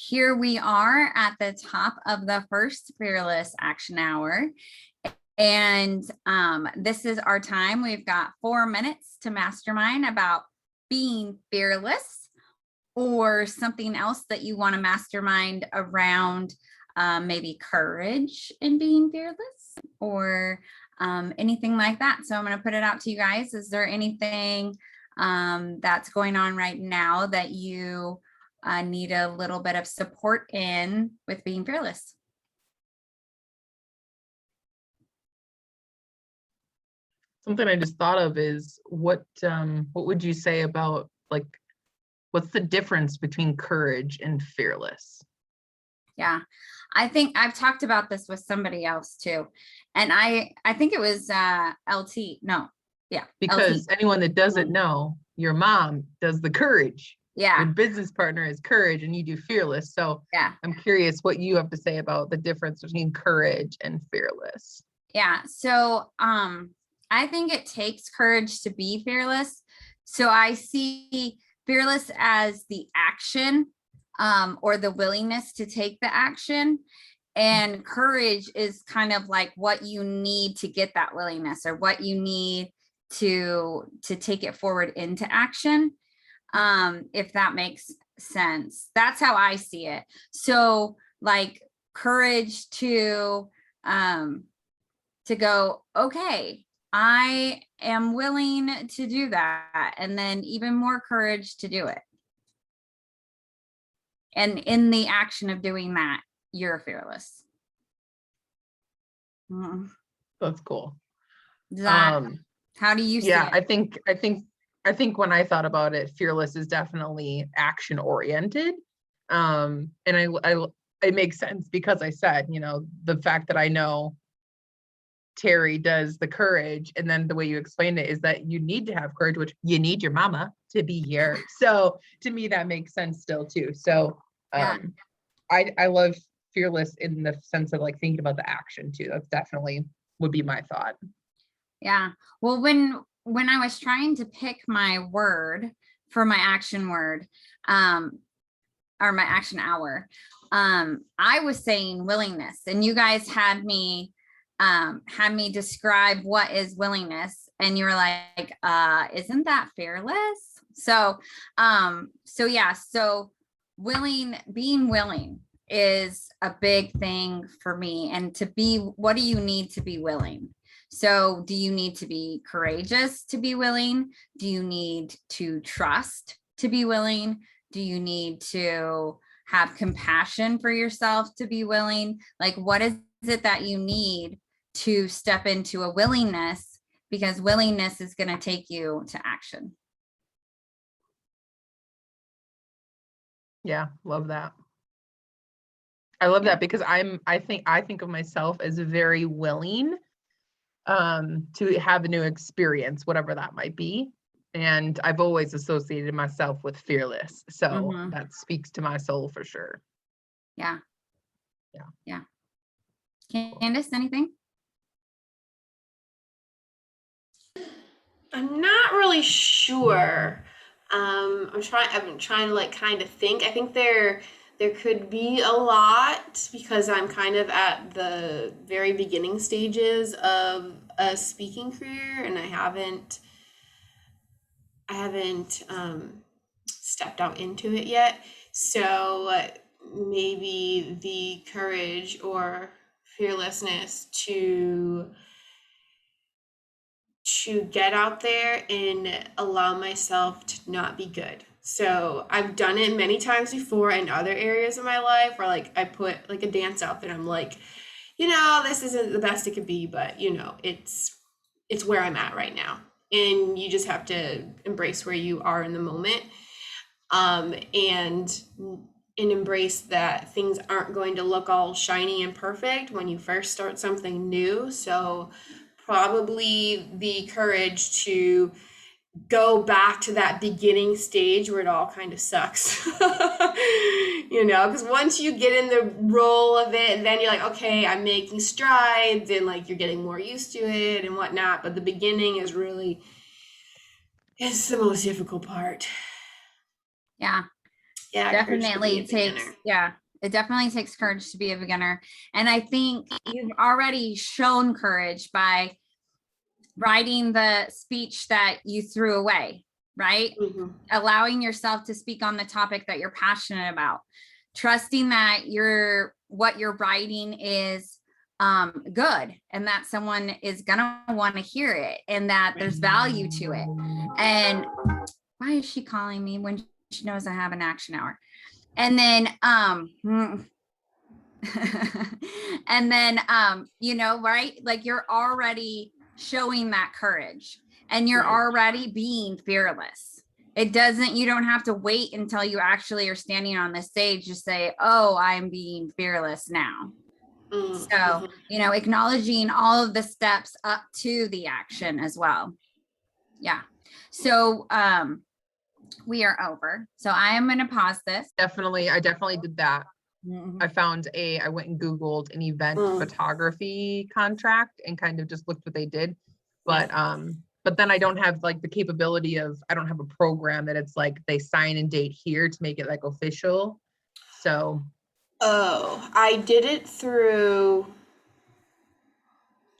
Here we are at the top of the first Fearless Action Hour. And this is our time. We've got 4 minutes to mastermind about being fearless or something else that you want to mastermind around, maybe courage in being fearless or anything like that. So I'm going to put it out to you guys. Is there anything that's going on right now that you need a little bit of support in with being fearless? Something I just thought of is what would you say about, like, what's the difference between courage and fearless? Yeah, I think I've talked about this with somebody else too. And I think it was LT. No, yeah. Because LT. anyone that doesn't know, your mom does the courage. Yeah. Your business partner is courage and you do fearless. So Yeah. I'm curious what you have to say about the difference between courage and fearless. Yeah. So I think it takes courage to be fearless. So I see fearless as the action or the willingness to take the action. And courage is kind of like what you need to get that willingness or what you need to take it forward into action. If that makes sense. That's how I see it. So like courage to go, okay, I am willing to do that. And then even more courage to do it. And in the action of doing that, you're fearless. That's cool. How do you see yeah, it? I think when I thought about it, fearless is definitely action oriented. And it makes sense because I said, the fact that I know Terry does the courage, and then the way you explained it is that you need to have courage, which you need your mama to be here. So to me, that makes sense still too. So I love fearless in the sense of like thinking about the action too. That's definitely would be my thought. Yeah. Well, when I was trying to pick my word for my action word, or my action hour, I was saying willingness, and you guys had me describe what is willingness, and you were like, isn't that fearless? So yeah, so being willing is a big thing for me. And what do you need to be willing? So do you need to be courageous to be willing? Do you need to trust to be willing? Do you need to have compassion for yourself to be willing? Like, what is it that you need to step into a willingness? Because willingness is going to take you to action. Yeah, love that. I love that because I think of myself as very willing to have a new experience, whatever that might be. And I've always associated myself with fearless. So that speaks to my soul for sure. Yeah. Yeah. Yeah. Candace, anything? I'm not really sure. I've been trying to like kind of think. I think there could be a lot because I'm kind of at the very beginning stages of a speaking career, and I haven't stepped out into it yet. So maybe the courage or fearlessness to get out there and allow myself to not be good. So I've done it many times before in other areas of my life where like I put like a dance out there. I'm like, this isn't the best it could be, but it's where I'm at right now. And you just have to embrace where you are in the moment. And embrace that things aren't going to look all shiny and perfect when you first start something new. So probably the courage to go back to that beginning stage where it all kind of sucks. Because once you get in the role of it, then you're like, okay, I'm making strides, and like you're getting more used to it and whatnot. But the beginning is the most difficult part. Yeah. Yeah, courage to be a Definitely takes, beginner. yeah, it definitely takes courage to be a beginner. And I think you've already shown courage by writing the speech that you threw away, right? Mhm. Allowing yourself to speak on the topic that you're passionate about, trusting that what you're writing is good and that someone is gonna want to hear it and that there's value to it. And why is she calling me when she knows I have an action hour? And then and then right, like you're already showing that courage and you're Right. already being fearless. You don't have to wait until you actually are standing on the stage to say, oh, I'm being fearless now. So Mhm. acknowledging all of the steps up to the action as well. Yeah. So we are over, so I am going to pause this. I definitely did that. Mhm. I went and Googled an event Mm. photography contract and kind of just looked what they did. But then I don't have like the capability I don't have a program that it's like they sign and date here to make it like official. So Oh, I did it through.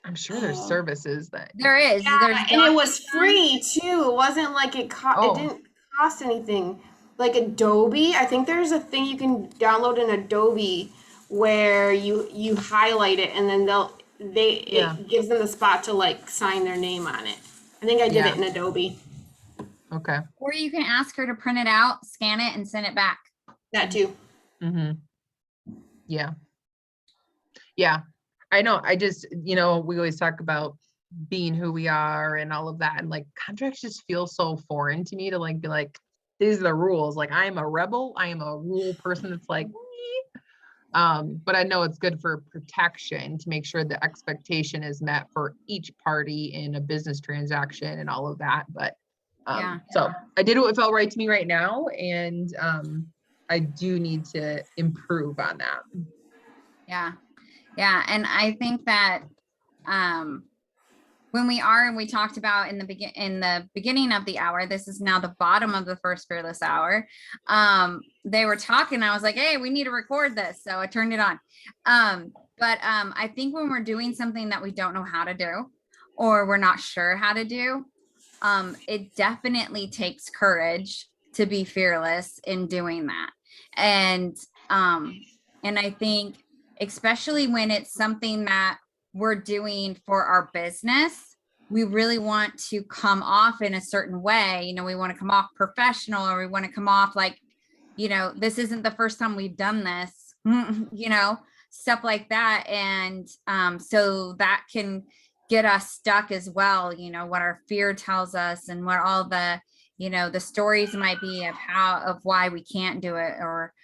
I'm sure there's services that you There can. is, Yeah, there's and it was DocuSign. free too. It wasn't like it Oh. didn't cost anything. Like Adobe, I think there's a thing you can download in Adobe where you highlight it and then Yeah. it gives them the spot to like sign their name on it. I think I did Yeah. it in Adobe. Okay. Or you can ask her to print it out, scan it, and send it back. That too. Mm-hmm. Yeah. Yeah. I know. I just, we always talk about being who we are and all of that. And like contracts just feel so foreign to me to like be like, these are the rules. Like I am a rebel. I am a rule person that's like, but I know it's good for protection to make sure the expectation is met for each party in a business transaction and all of that. But so I did what felt right to me right now. And I do need to improve on that. Yeah. Yeah. And I think that when we talked about in the beginning of the hour, this is now the bottom of the first fearless hour. They were talking, I was like, hey, we need to record this. So I turned it on. But I think when we're doing something that we don't know how to do, or we're not sure how to do, it definitely takes courage to be fearless in doing that. And I think especially when it's something that we're doing for our business, we really want to come off in a certain way. We want to come off professional, or we want to come off like, this isn't the first time we've done this, stuff like that. And so that can get us stuck as well, what our fear tells us and what all the, the stories might be of why we can't do it, or,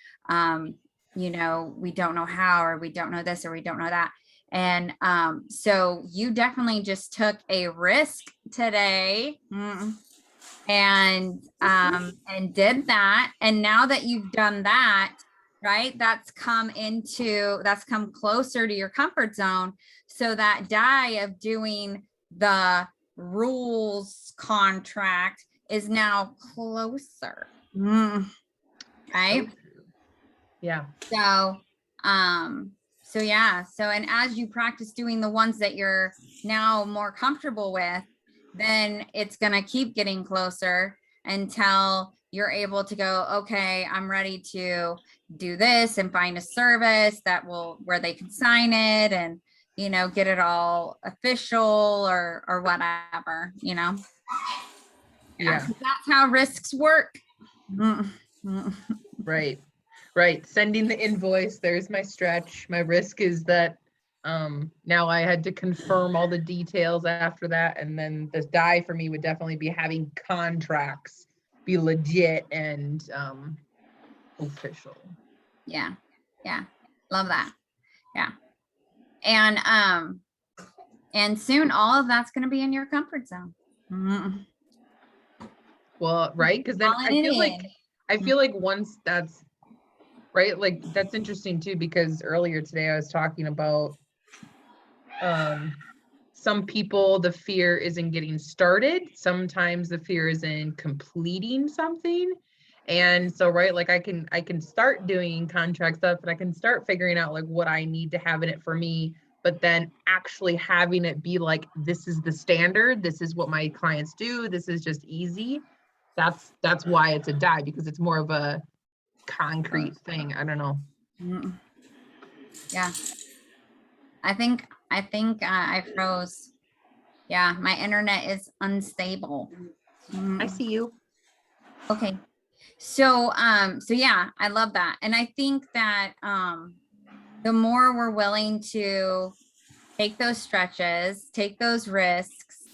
we don't know how, or we don't know this, or we don't know that. And so you definitely just took a risk today. And did that. And now that you've done that, right, that's come closer to your comfort zone. So that die of doing the rules contract is now closer. Right. Yeah. So and as you practice doing the ones that you're now more comfortable with, then it's going to keep getting closer until you're able to go, okay, I'm ready to do this and find a service where they can sign it and, get it all official or whatever, Yeah. That's how risks work. Right. Sending the invoice. There's my stretch. My risk is that now I had to confirm all the details after that. And then the die for me would definitely be having contracts be legit and official. Yeah. Love that. Yeah. And soon all of that's going to be in your comfort zone. Well, right. Cause then I feel like once that's right, like that's interesting too, because earlier today I was talking about some people, the fear is in getting started. Sometimes the fear is in completing something. And so, right, like I can start doing contract stuff and I can start figuring out like what I need to have in it for me, but then actually having it be like, this is the standard, this is what my clients do, this is just easy. That's why it's a die, because it's more of a concrete thing. I don't know. Mm. Yeah. I think I froze. Yeah, my internet is unstable. I see you. Okay. So yeah, I love that. And I think that the more we're willing to take those stretches, take those risks,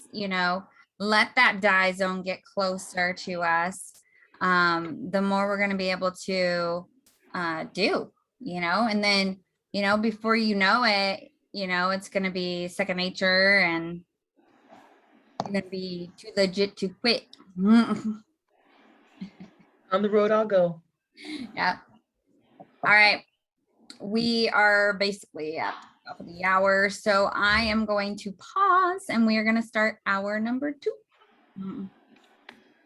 let that die zone get closer to us, the more we're going to be able to do, and then, before you know it, it's going to be second nature and you're going to be too legit to quit. On the road I'll go. Yeah. All right. We are basically at the top of the hour. So I am going to pause and we are going to start hour number 2.